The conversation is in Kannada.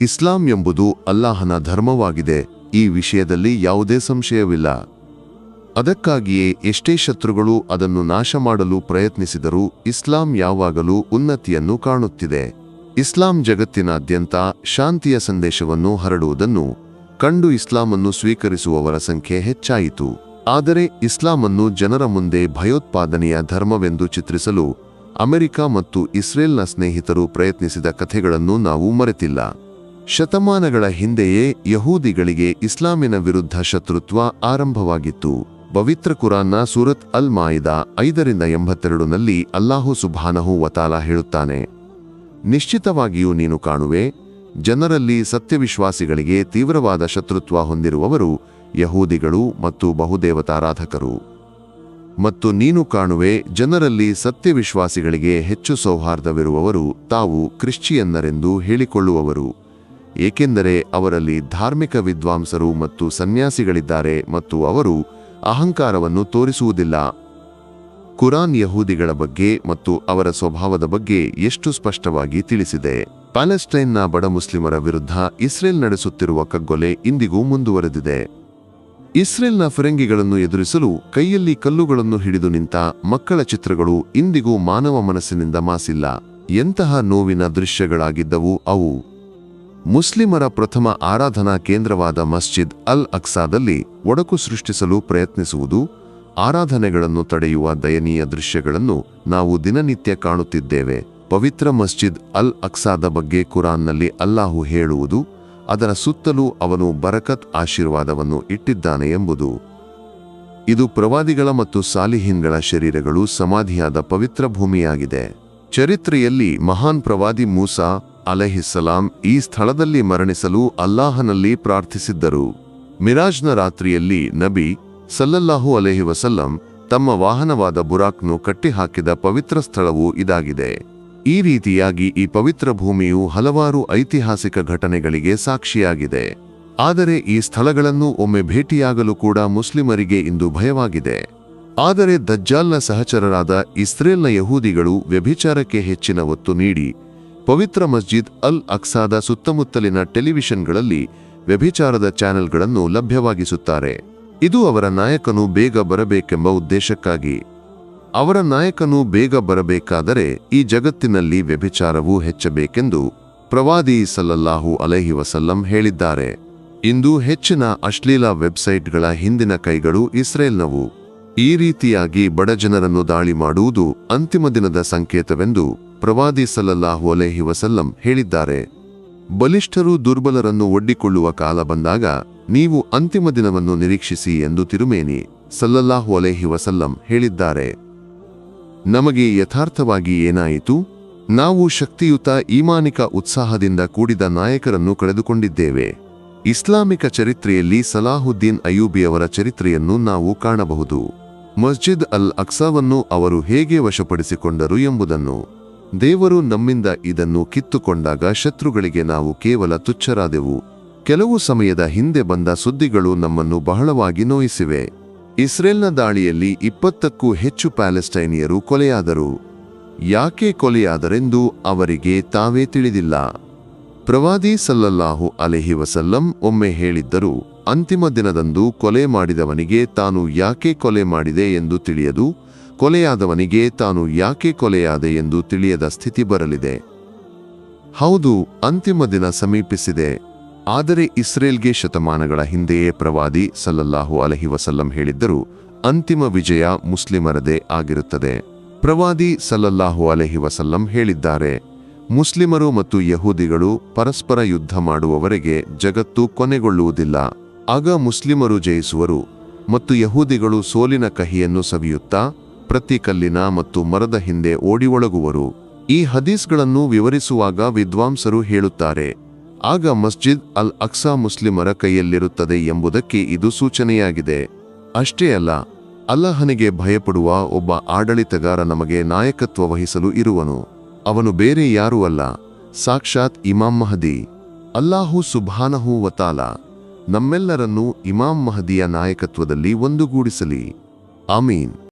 ಇಸ್ಲಾಂ ಎಂಬುದು ಅಲ್ಲಾಹನ ಧರ್ಮವಾಗಿದೆ. ಈ ವಿಷಯದಲ್ಲಿ ಯಾವುದೇ ಸಂಶಯವಿಲ್ಲ. ಅದಕ್ಕಾಗಿಯೇ ಎಷ್ಟೇ ಶತ್ರುಗಳು ಅದನ್ನು ನಾಶ ಮಾಡಲು ಪ್ರಯತ್ನಿಸಿದರೂ ಇಸ್ಲಾಂ ಯಾವಾಗಲೂ ಉನ್ನತಿಯನ್ನು ಕಾಣುತ್ತಿದೆ. ಇಸ್ಲಾಂ ಜಗತ್ತಿನಾದ್ಯಂತ ಶಾಂತಿಯ ಸಂದೇಶವನ್ನು ಹರಡುವುದನ್ನು ಕಂಡು ಇಸ್ಲಾಮನ್ನು ಸ್ವೀಕರಿಸುವವರ ಸಂಖ್ಯೆ ಹೆಚ್ಚಾಯಿತು. ಆದರೆ ಇಸ್ಲಾಮನ್ನು ಜನರ ಮುಂದೆ ಭಯೋತ್ಪಾದನೆಯ ಧರ್ಮವೆಂದು ಚಿತ್ರಿಸಲು ಅಮೆರಿಕ ಮತ್ತು ಇಸ್ರೇಲ್ನ ಸ್ನೇಹಿತರು ಪ್ರಯತ್ನಿಸಿದ ಕಥೆಗಳನ್ನು ನಾವು ಮರೆತಿಲ್ಲ. ಶತಮಾನಗಳ ಹಿಂದೆಯೇ ಯಹೂದಿಗಳಿಗೆ ಇಸ್ಲಾಮಿನ ವಿರುದ್ಧ ಶತ್ರುತ್ವ ಆರಂಭವಾಗಿತ್ತು. ಪವಿತ್ರ ಕುರಾನ್ನ ಸೂರತ್ ಅಲ್ ಮಾಯಿದಾ 5-82ನಲ್ಲಿ ಅಲ್ಲಾಹು ಸುಬ್ಹಾನಹು ವತಾಲ ಹೇಳುತ್ತಾನೆ, ನಿಶ್ಚಿತವಾಗಿಯೂ ನೀನು ಕಾಣುವೆ, ಜನರಲ್ಲಿ ಸತ್ಯವಿಶ್ವಾಸಿಗಳಿಗೆ ತೀವ್ರವಾದ ಶತ್ರುತ್ವ ಹೊಂದಿರುವವರು ಯಹೂದಿಗಳು ಮತ್ತು ಬಹುದೇವತಾರಾಧಕರು. ಮತ್ತು ನೀನು ಕಾಣುವೆ, ಜನರಲ್ಲಿ ಸತ್ಯವಿಶ್ವಾಸಿಗಳಿಗೆ ಹೆಚ್ಚು ಸೌಹಾರ್ದವಿರುವವರು ತಾವು ಕ್ರಿಶ್ಚಿಯನ್ನರೆಂದು ಹೇಳಿಕೊಳ್ಳುವವರು, ಏಕೆಂದರೆ ಅವರಲ್ಲಿ ಧಾರ್ಮಿಕ ವಿದ್ವಾಂಸರು ಮತ್ತು ಸನ್ಯಾಸಿಗಳಿದ್ದಾರೆ ಮತ್ತು ಅವರು ಅಹಂಕಾರವನ್ನು ತೋರಿಸುವುದಿಲ್ಲ. ಕುರಾನ್ ಯಹೂದಿಗಳ ಬಗ್ಗೆ ಮತ್ತು ಅವರ ಸ್ವಭಾವದ ಬಗ್ಗೆ ಎಷ್ಟು ಸ್ಪಷ್ಟವಾಗಿ ತಿಳಿಸಿದೆ. ಪ್ಯಾಲೆಸ್ಟೈನ್ನ ಬಡ ಮುಸ್ಲಿಮರ ವಿರುದ್ಧ ಇಸ್ರೇಲ್ ನಡೆಸುತ್ತಿರುವ ಕಗ್ಗೊಲೆ ಇಂದಿಗೂ ಮುಂದುವರೆದಿದೆ. ಇಸ್ರೇಲ್ನ ಫಿರಂಗಿಗಳನ್ನು ಎದುರಿಸಲು ಕೈಯಲ್ಲಿ ಕಲ್ಲುಗಳನ್ನು ಹಿಡಿದು ನಿಂತ ಮಕ್ಕಳ ಚಿತ್ರಗಳು ಇಂದಿಗೂ ಮಾನವ ಮನಸ್ಸಿನಿಂದ ಮಾಸಿಲ್ಲ. ಎಂತಹ ನೋವಿನ ದೃಶ್ಯಗಳಾಗಿದ್ದವು ಅವು. ಮುಸ್ಲಿಮರ ಪ್ರಥಮ ಆರಾಧನಾ ಕೇಂದ್ರವಾದ ಮಸ್ಜಿದ್ ಅಲ್ ಅಕ್ಸಾದಲ್ಲಿ ಒಡಕು ಸೃಷ್ಟಿಸಲು ಪ್ರಯತ್ನಿಸುವುದು, ಆರಾಧನೆಗಳನ್ನು ತಡೆಯುವ ದಯನೀಯ ದೃಶ್ಯಗಳನ್ನು ನಾವು ದಿನನಿತ್ಯ ಕಾಣುತ್ತಿದ್ದೇವೆ. ಪವಿತ್ರ ಮಸ್ಜಿದ್ ಅಲ್ ಅಕ್ಸಾದ ಬಗ್ಗೆ ಕುರಾನ್ನಲ್ಲಿ ಅಲ್ಲಾಹು ಹೇಳುವುದು, ಅದರ ಸುತ್ತಲೂ ಅವನು ಬರಕತ್ ಆಶೀರ್ವಾದವನ್ನು ಇಟ್ಟಿದ್ದಾನೆ ಎಂಬುದು. ಇದು ಪ್ರವಾದಿಗಳ ಮತ್ತು ಸಾಲಿಹಿನ್ಗಳ ಶರೀರಗಳು ಸಮಾಧಿಯಾದ ಪವಿತ್ರ ಭೂಮಿಯಾಗಿದೆ. ಚರಿತ್ರೆಯಲ್ಲಿ ಮಹಾನ್ ಪ್ರವಾದಿ ಮೂಸಾ ಅಲೈಹಿಸ್ಸಲಾಂ ಈ ಸ್ಥಳದಲ್ಲಿ ಮರಣಿಸಲು ಅಲ್ಲಾಹನಲ್ಲಿ ಪ್ರಾರ್ಥಿಸಿದ್ದರು. ಮಿರಾಜ್ನ ರಾತ್ರಿಯಲ್ಲಿ ನಬಿ ಸಲ್ಲಲ್ಲಾಹು ಅಲೈಹಿ ವಸಲ್ಲಂ ತಮ್ಮ ವಾಹನವಾದ ಬುರಾಕ್ನು ಕಟ್ಟಿಹಾಕಿದ ಪವಿತ್ರ ಸ್ಥಳವೂ ಇದಾಗಿದೆ. ಈ ರೀತಿಯಾಗಿ ಈ ಪವಿತ್ರ ಭೂಮಿಯು ಹಲವಾರು ಐತಿಹಾಸಿಕ ಘಟನೆಗಳಿಗೆ ಸಾಕ್ಷಿಯಾಗಿದೆ. ಆದರೆ ಈ ಸ್ಥಳಗಳನ್ನು ಒಮ್ಮೆ ಭೇಟಿಯಾಗಲು ಕೂಡ ಮುಸ್ಲಿಮರಿಗೆ ಇಂದು ಭಯವಾಗಿದೆ. ಆದರೆ ದಜ್ಜಾಲ್ನ ಸಹಚರರಾದ ಇಸ್ರೇಲ್ನ ಯಹೂದಿಗಳು ವ್ಯಭಿಚಾರಕ್ಕೆ ಹೆಚ್ಚಿನ ಒತ್ತು ನೀಡಿ ಪವಿತ್ರ ಮಸ್ಜಿದ್ ಅಲ್ ಅಕ್ಸಾದ ಸುತ್ತಮುತ್ತಲಿನ ಟೆಲಿವಿಷನ್ಗಳಲ್ಲಿ ವ್ಯಭಿಚಾರದ ಚಾನೆಲ್ಗಳನ್ನು ಲಭ್ಯವಾಗಿಸುತ್ತಾರೆ. ಇದು ಅವರ ನಾಯಕನು ಬೇಗ ಬರಬೇಕೆಂಬ ಉದ್ದೇಶಕ್ಕಾಗಿ. ಅವರ ನಾಯಕನು ಬೇಗ ಬರಬೇಕಾದರೆ ಈ ಜಗತ್ತಿನಲ್ಲಿ ವ್ಯಭಿಚಾರವೂ ಹೆಚ್ಚಬೇಕೆಂದು ಪ್ರವಾದಿ ಸಲ್ಲಲ್ಲಾಹು ಅಲೈಹಿ ವಸಲ್ಲಂ ಹೇಳಿದ್ದಾರೆ. ಇಂದು ಹೆಚ್ಚಿನ ಅಶ್ಲೀಲ ವೆಬ್ಸೈಟ್ಗಳ ಹಿಂದಿನ ಕೈಗಳು ಇಸ್ರೇಲ್ನವು. ಈ ರೀತಿಯಾಗಿ ಬಡಜನರನ್ನು ದಾಳಿ ಮಾಡುವುದು ಅಂತಿಮ ದಿನದ ಸಂಕೇತವೆಂದು ಪ್ರವಾದಿ ಸಲ್ಲಲ್ಲಾಹು ಅಲೈಹಿ ವಸಲ್ಲಂ ಹೇಳಿದ್ದಾರೆ. ಬಲಿಷ್ಠರು ದುರ್ಬಲರನ್ನು ಒಡ್ಡಿಕೊಳ್ಳುವ ಕಾಲ ಬಂದಾಗ ನೀವು ಅಂತಿಮ ದಿನವನ್ನು ನಿರೀಕ್ಷಿಸಿ ಎಂದು ತಿರುಮೇನಿ ಸಲ್ಲಲ್ಲಾಹು ಅಲೈಹಿ ವಸಲ್ಲಂ ಹೇಳಿದ್ದಾರೆ. ನಮಗೆ ಯಥಾರ್ಥವಾಗಿ ಏನಾಯಿತು? ನಾವು ಶಕ್ತಿಯುತ ಈಮಾನಿಕ ಉತ್ಸಾಹದಿಂದ ಕೂಡಿದ ನಾಯಕರನ್ನು ಕಳೆದುಕೊಂಡಿದ್ದೇವೆ. ಇಸ್ಲಾಮಿಕ ಚರಿತ್ರೆಯಲ್ಲಿ ಸಲಾಹುದ್ದೀನ್ ಅಯ್ಯೂಬಿಯವರ ಚರಿತ್ರೆಯನ್ನು ನಾವು ಕಾಣಬಹುದು. ಮಸ್ಜಿದ್ ಅಲ್ ಅಕ್ಸಾವನ್ನು ಅವರು ಹೇಗೆ ವಶಪಡಿಸಿಕೊಂಡರು ಎಂಬುದನ್ನು. ದೇವರು ನಮ್ಮಿಂದ ಇದನ್ನು ಕಿತ್ತುಕೊಂಡಾಗ ಶತ್ರುಗಳಿಗೆ ನಾವು ಕೇವಲ ತುಚ್ಛರಾದೆವು. ಕೆಲವು ಸಮಯದ ಹಿಂದೆ ಬಂದ ಸುದ್ದಿಗಳು ನಮ್ಮನ್ನು ಬಹಳವಾಗಿ ನೋಯಿಸಿವೆ. ಇಸ್ರೇಲ್ನ ದಾಳಿಯಲ್ಲಿ 20ಕ್ಕೂ ಹೆಚ್ಚು ಪ್ಯಾಲೆಸ್ಟೈನಿಯರು ಕೊಲೆಯಾದರು. ಯಾಕೆ ಕೊಲೆಯಾದರೆಂದು ಅವರಿಗೆ ತಾವೇ ತಿಳಿದಿಲ್ಲ. ಪ್ರವಾದಿ ಸಲ್ಲಲ್ಲಾಹು ಅಲೈಹಿ ವಸಲ್ಲಂ ಒಮ್ಮೆ ಹೇಳಿದ್ದರು, ಅಂತಿಮ ದಿನದಂದು ಕೊಲೆ ಮಾಡಿದವನಿಗೆ ತಾನು ಯಾಕೆ ಕೊಲೆ ಮಾಡಿದೆ ಎಂದು ತಿಳಿಯದು, ಕೊಲೆಯಾದವನಿಗೆ ತಾನು ಯಾಕೆ ಕೊಲೆಯಾದೆ ಎಂದು ತಿಳಿಯದ ಸ್ಥಿತಿ ಬರಲಿದೆ. ಹೌದು, ಅಂತಿಮ ದಿನ ಸಮೀಪಿಸಿದೆ. ಆದರೆ ಇಸ್ರೇಲ್ಗೆ ಶತಮಾನಗಳ ಹಿಂದೆಯೇ ಪ್ರವಾದಿ ಸಲ್ಲಲ್ಲಾಹು ಅಲೈಹಿ ವಸಲ್ಲಂ ಹೇಳಿದ್ದರು, ಅಂತಿಮ ವಿಜಯ ಮುಸ್ಲಿಮರದೇ ಆಗಿರುತ್ತದೆ. ಪ್ರವಾದಿ ಸಲ್ಲಲ್ಲಾಹು ಅಲೈಹಿ ವಸಲ್ಲಂ ಹೇಳಿದ್ದಾರೆ, ಮುಸ್ಲಿಮರು ಮತ್ತು ಯಹೂದಿಗಳು ಪರಸ್ಪರ ಯುದ್ಧ ಮಾಡುವವರೆಗೆ ಜಗತ್ತು ಕೊನೆಗೊಳ್ಳುವುದಿಲ್ಲ. ಆಗ ಮುಸ್ಲಿಮರು ಜಯಿಸುವರು ಮತ್ತು ಯಹೂದಿಗಳು ಸೋಲಿನ ಕಹಿಯನ್ನು ಸವಿಯುತ್ತಾ ಪ್ರತಿ ಕಲ್ಲಿನ ಮತ್ತು ಮರದ ಹಿಂದೆ ಓಡಿ ಒಳಗುವರು. ಈ ಹದೀಸ್ಗಳನ್ನು ವಿವರಿಸುವಾಗ ವಿದ್ವಾಂಸರು ಹೇಳುತ್ತಾರೆ, ಆಗ ಮಸ್ಜಿದ್ ಅಲ್ ಅಕ್ಸಾ ಮುಸ್ಲಿಮರ ಕೈಯಲ್ಲಿರುತ್ತದೆ ಎಂಬುದಕ್ಕೆ ಇದು ಸೂಚನೆಯಾಗಿದೆ. ಅಷ್ಟೇ ಅಲ್ಲ, ಅಲ್ಲಾಹನಿಗೆ ಭಯಪಡುವ ಒಬ್ಬ ಆಡಳಿತಗಾರ ನಮಗೆ ನಾಯಕತ್ವ ವಹಿಸಲು ಇರುವನು. ಅವನು ಬೇರೆ ಯಾರೂ ಅಲ್ಲ, ಸಾಕ್ಷಾತ್ ಇಮಾಮ್ ಮಹದಿ. ಅಲ್ಲಾಹು ಸುಬ್ಹಾನಹು ವತಾಲ ನಮ್ಮೆಲ್ಲರನ್ನೂ ಇಮಾಮ್ ಮಹದಿಯ ನಾಯಕತ್ವದಲ್ಲಿ ಒಂದುಗೂಡಿಸಲಿ. ಆಮೀನ್.